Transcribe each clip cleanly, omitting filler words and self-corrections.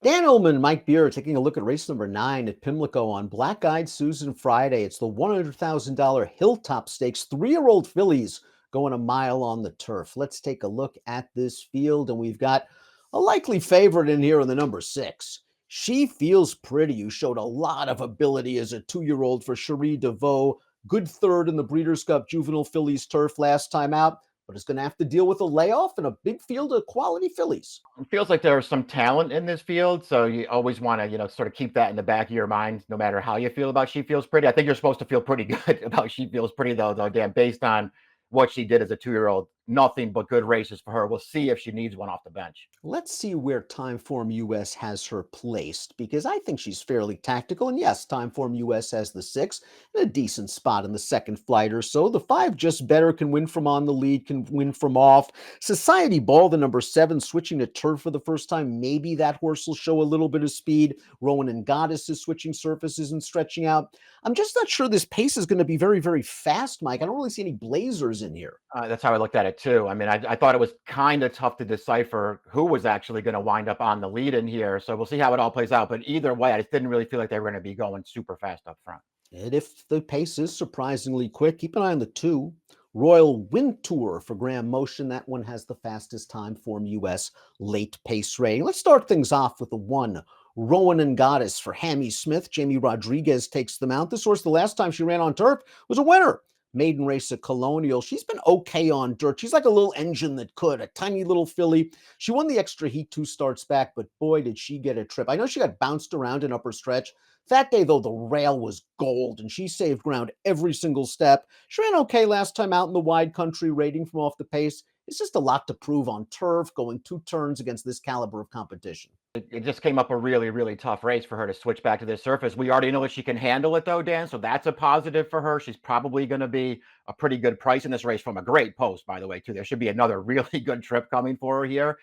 Dan Illman, Mike Beer taking a look at race number 9 at Pimlico on Black Eyed Susan Friday. It's the $100,000 Hilltop Stakes, 3-year-old fillies going a mile on the turf. Let's take a look at this field, and we've got a likely favorite in here in the number 6. She Feels Pretty, who showed a lot of ability as a 2-year-old for Cherie DeVoe. Good third in the Breeders' Cup Juvenile Fillies Turf last time out, but is going to have to deal with a layoff and a big field of quality fillies. It feels like there's some talent in this field, so you always want to, sort of keep that in the back of your mind, no matter how you feel about She Feels Pretty. I think you're supposed to feel pretty good about She Feels Pretty, though, again, based on what she did as a 2-year-old. Nothing but good races for her. We'll see if she needs one off the bench. Let's see where Timeform US has her placed, because I think she's fairly tactical. And yes, Timeform US has the 6 in a decent spot in the second flight or so. The 5 Just Better can win from on the lead, can win from off. Society Ball, the number 7, switching to turf for the first time. Maybe that horse will show a little bit of speed. Rowan and Goddess is switching surfaces and stretching out. I'm just not sure this pace is going to be very, very fast, Mike. I don't really see any blazers in here. That's how I looked at it, too. I mean, I thought it was kind of tough to decipher who was actually going to wind up on the lead in here. So we'll see how it all plays out. But either way, I just didn't really feel like they were going to be going super fast up front. And if the pace is surprisingly quick, keep an eye on the 2. Royal Wind Tour for Graham Motion. That one has the fastest Timeform US late pace rating. Let's start things off with the 1. Rowan and Goddess for Hammy Smith. Jamie Rodriguez takes them out. This horse, the last time she ran on turf, was a winner. Maiden race at Colonial. She's been okay on dirt. She's like a little engine that could, a tiny little filly. She won the extra heat 2 starts back, but boy, did she get a trip. I know she got bounced around in upper stretch. That day, though, the rail was gold, and she saved ground every single step. She ran okay last time out in the wide country, rating from off the pace. It's just a lot to prove on turf, going 2 turns against this caliber of competition. It just came up a really, really tough race for her to switch back to this surface. We already know that she can handle it, though, Dan, so that's a positive for her. She's probably going to be a pretty good price in this race from a great post, by the way, too. There should be another really good trip coming for her here.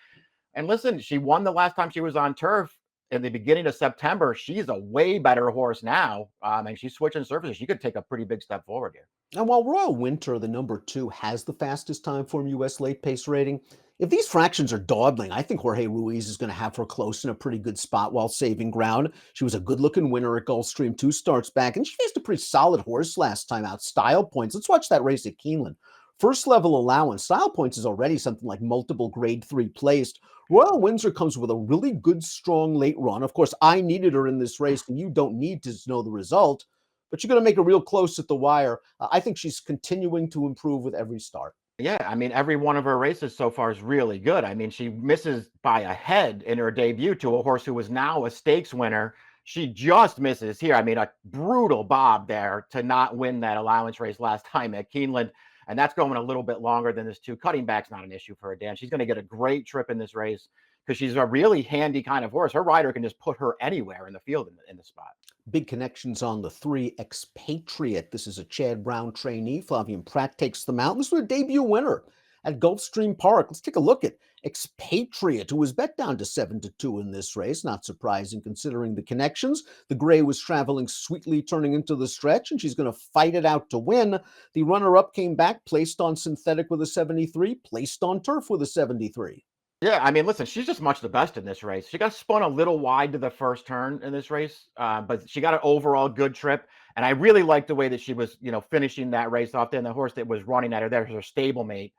And listen, she won the last time she was on turf in the beginning of September. She's a way better horse now, and she's switching surfaces. She could take a pretty big step forward here. And while Royal Winter, the number 2, has the fastest Timeform US late pace rating, if these fractions are dawdling, I think Jorge Ruiz is going to have her close in a pretty good spot while saving ground. She was a good-looking winner at Gulfstream 2 starts back, and she faced a pretty solid horse last time out. Style Points. Let's watch that race at Keeneland. First level allowance. Style Points is already something like multiple grade 3 placed. Royal Windsor comes with a really good, strong late run. Of course, I needed her in this race, and you don't need to know the result, but you're going to make her real close at the wire. I think she's continuing to improve with every start. Yeah, I mean, every one of her races so far is really good. I mean, she misses by a head in her debut to a horse who was now a stakes winner. She just misses here. I mean, a brutal bob there to not win that allowance race last time at Keeneland. And that's going a little bit longer than this, too. Cutting back's not an issue for her, Dan. She's going to get a great trip in this race because she's a really handy kind of horse. Her rider can just put her anywhere in the field in the spot. Big connections on the 3, Expatriate. This is a Chad Brown trainee. Flavian Pratt takes them out. This was a debut winner at Gulfstream Park. Let's take a look at Expatriate, who was bet down to 7-2 in this race. Not surprising considering the connections. The gray was traveling sweetly, turning into the stretch, and she's going to fight it out to win. The runner-up came back, placed on synthetic with a 73, placed on turf with a 73. Yeah, I mean, listen, she's just much the best in this race. She got spun a little wide to the first turn in this race, but she got an overall good trip. And I really liked the way that she was, finishing that race off there. And the horse that was running at her, there's her stablemate,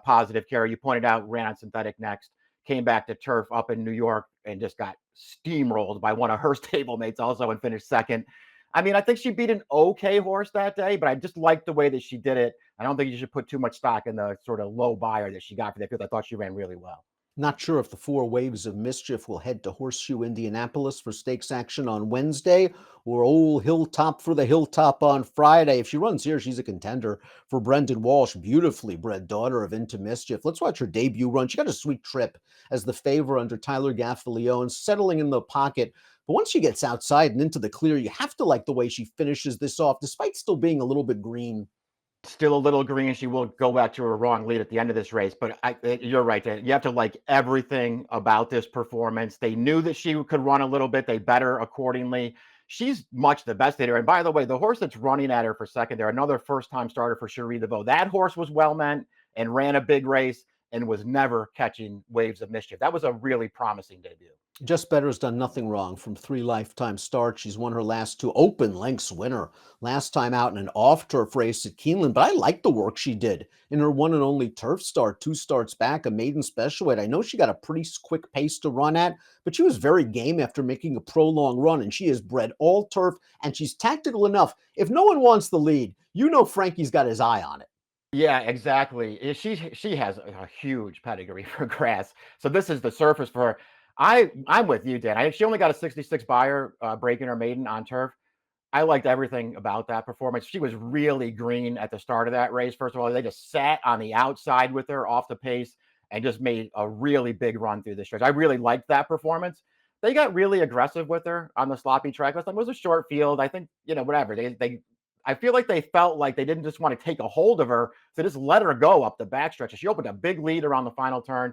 Positive Care. You pointed out, ran on synthetic next, came back to turf up in New York and just got steamrolled by one of her stablemates also and finished second. I mean, I think she beat an okay horse that day, but I just liked the way that she did it. I don't think you should put too much stock in the sort of low buyer that she got for that field. I thought she ran really well. Not sure if the 4 Waves of Mischief will head to Horseshoe, Indianapolis for stakes action on Wednesday, or Old Hilltop for the Hilltop on Friday. If she runs here, she's a contender for Brendan Walsh, beautifully bred daughter of Into Mischief. Let's watch her debut run. She got a sweet trip as the favor under Tyler Gaffalione, settling in the pocket. But once she gets outside and into the clear, you have to like the way she finishes this off, despite still being a little bit green. Still a little green. She will go back to her wrong lead at the end of this race. But you're right, Dan. You have to like everything about this performance. They knew that she could run a little bit. They bet her accordingly. She's much the best hitter. And by the way, the horse that's running at her for second there, another first-time starter for Cherie DeVoe. That horse was well-meant and ran a big race. and was never catching waves of mischief. That was a really promising debut. Just Better has done nothing wrong from 3 lifetime starts. She's won her last 2 open lengths winner. Last time out in an off-turf race at Keeneland, but I like the work she did in her one and only turf start, 2 starts back, a maiden special weight. I know she got a pretty quick pace to run at, but she was very game after making a prolonged run, and she is bred all turf, and she's tactical enough. If no one wants the lead, you know Frankie's got his eye on it. Yeah, exactly. She has a huge pedigree for grass. So this is the surface for her. I'm with you, Dan. She only got a 66 buyer breaking her maiden on turf. I liked everything about that performance. She was really green at the start of that race. First of all, they just sat on the outside with her off the pace and just made a really big run through the stretch. I really liked that performance. They got really aggressive with her on the sloppy track last time. It was a short field. I think, whatever. I feel like they felt like they didn't just want to take a hold of her. So just let her go up the backstretch. She opened a big lead around the final turn.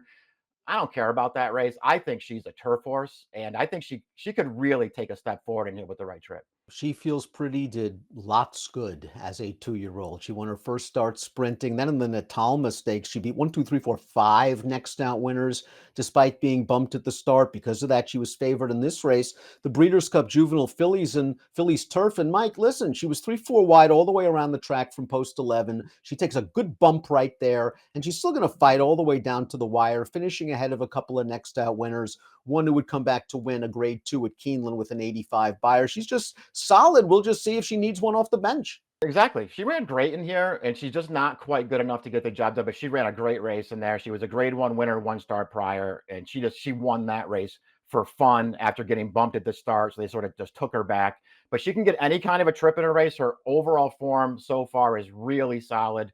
I don't care about that race. I think she's a turf horse, and I think she could really take a step forward in it with the right trip. She Feels Pretty did lots good as a 2-year-old. She won her first start sprinting. Then in the Natalma Stakes, she beat 1, 2, 3, 4, 5 next out winners, despite being bumped at the start. Because of that, she was favored in this race. The Breeders' Cup Juvenile Fillies and Fillies Turf. And Mike, listen, she was 3-4 wide all the way around the track from post 11. She takes a good bump right there, and she's still going to fight all the way down to the wire, finishing ahead of a couple of next out winners. One who would come back to win a grade 2 at Keeneland with an 85 buyer. She's just solid. We'll just see if she needs one off the bench. Exactly. She ran great in here, and she's just not quite good enough to get the job done, but she ran a great race in there. She was a grade 1 winner 1 start prior, and she won that race for fun after getting bumped at the start. So they sort of just took her back. But she can get any kind of a trip in a race. Her overall form so far is really solid.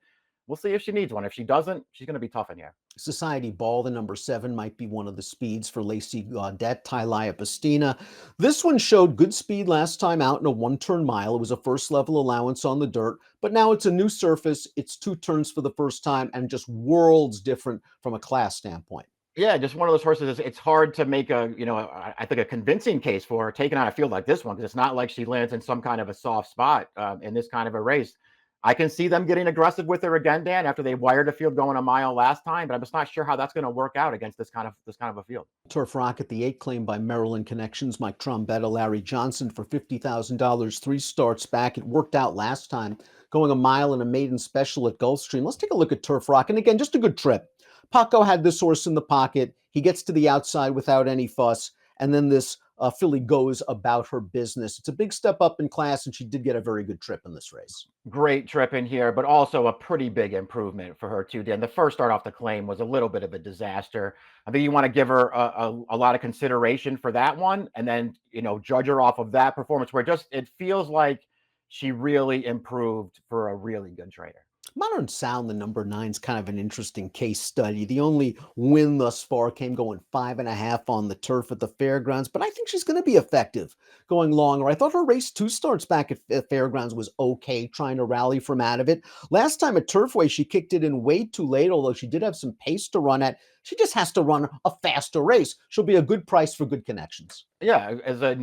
We'll see if she needs one. If she doesn't, she's going to be tough in here. Society Ball, the number 7, might be one of the speeds for Lacey Gaudette, Tylaya Pastina. This one showed good speed last time out in a 1-turn mile. It was a first level allowance on the dirt, but now it's a new surface. It's 2 turns for the first time and just worlds different from a class standpoint. Yeah, just one of those horses. It's hard to make I think a convincing case for her taking on a field like this one, because it's not like she lands in some kind of a soft spot in this kind of a race. I can see them getting aggressive with her again, Dan, after they wired a field going a mile last time, but I'm just not sure how that's going to work out against this kind of a field. Turf Rocket, the 8 claimed by Maryland Connections, Mike Trombetta, Larry Johnson for $50,000, 3 starts back. It worked out last time, going a mile in a maiden special at Gulfstream. Let's take a look at Turf Rocket. And again, just a good trip. Paco had this horse in the pocket. He gets to the outside without any fuss. And then this filly goes about her business. It's a big step up in class, and she did get a very good trip in this race. Great trip in here, but also a pretty big improvement for her too, Dan. The first start off the claim was a little bit of a disaster. I think you want to give her a lot of consideration for that one, and then judge her off of that performance, where it feels like she really improved for a really good trainer. Modern Sound, the number 9, is kind of an interesting case study. The only win thus far came going 5.5 on the turf at the fairgrounds, but I think she's going to be effective going longer. I thought her race 2 starts back at fairgrounds was okay, trying to rally from out of it. Last time at Turfway, she kicked it in way too late, although she did have some pace to run at. She just has to run a faster race. She'll be a good price for good connections. Yeah, as a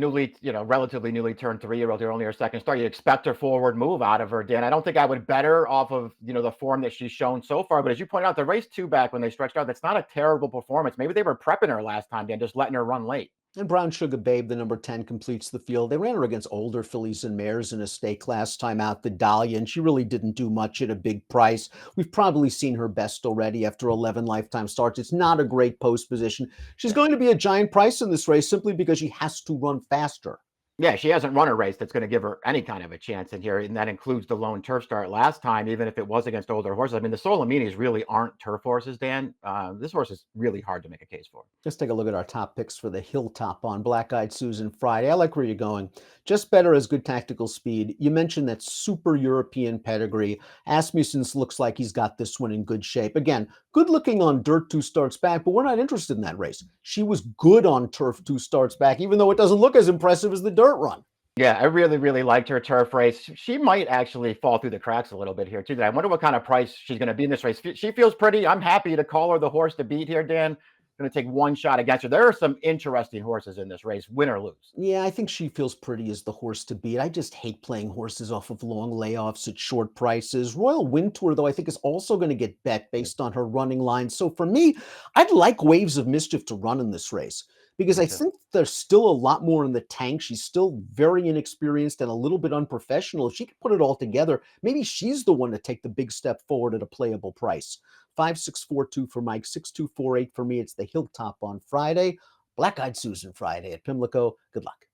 relatively newly turned 3-year-old, only her second start, you expect a forward move out of her, Dan. I don't think I would bet her off of, the form that she's shown so far. But as you pointed out, the race 2 back when they stretched out, that's not a terrible performance. Maybe they were prepping her last time, Dan, just letting her run late. And Brown Sugar Babe, the number 10, completes the field. They ran her against older fillies and mares in a stake last time out, the Dahlia, and she really didn't do much at a big price. We've probably seen her best already after 11 lifetime starts. It's not a great post position. She's going to be a giant price in this race simply because she has to run faster. Yeah, she hasn't run a race that's going to give her any kind of a chance in here, and that includes the lone turf start last time, even if it was against older horses. I mean, the Solominis really aren't turf horses, Dan. This horse is really hard to make a case for. Let's take a look at our top picks for the Hilltop on Black Eyed Susan Friday. I like where you're going. Just Better has good tactical speed. You mentioned that super European pedigree. Asmussen's looks like he's got this one in good shape. Again, good looking on dirt 2 starts back, but we're not interested in that race. She was good on turf 2 starts back, even though it doesn't look as impressive as the dirt run. Yeah, I really, really liked her turf race. She might actually fall through the cracks a little bit here, too. I wonder what kind of price she's going to be in this race. She feels pretty. I'm happy to call her the horse to beat here, Dan. going to take one shot against her. There are some interesting horses in this race, win or lose. Yeah, I think She Feels Pretty is the horse to beat. I just hate playing horses off of long layoffs at short prices. Royal Wind Tour, though, I think is also going to get bet based on her running line. So for me, I'd like Waves of Mischief to run in this race because Me I too. think there's still a lot more in the tank. She's still very inexperienced and a little bit unprofessional. If she can put it all together, maybe she's the one to take the big step forward at a playable price. 5642 for Mike, 6248 for me. It's the Hilltop on Friday. Black Eyed Susan Friday at Pimlico. Good luck.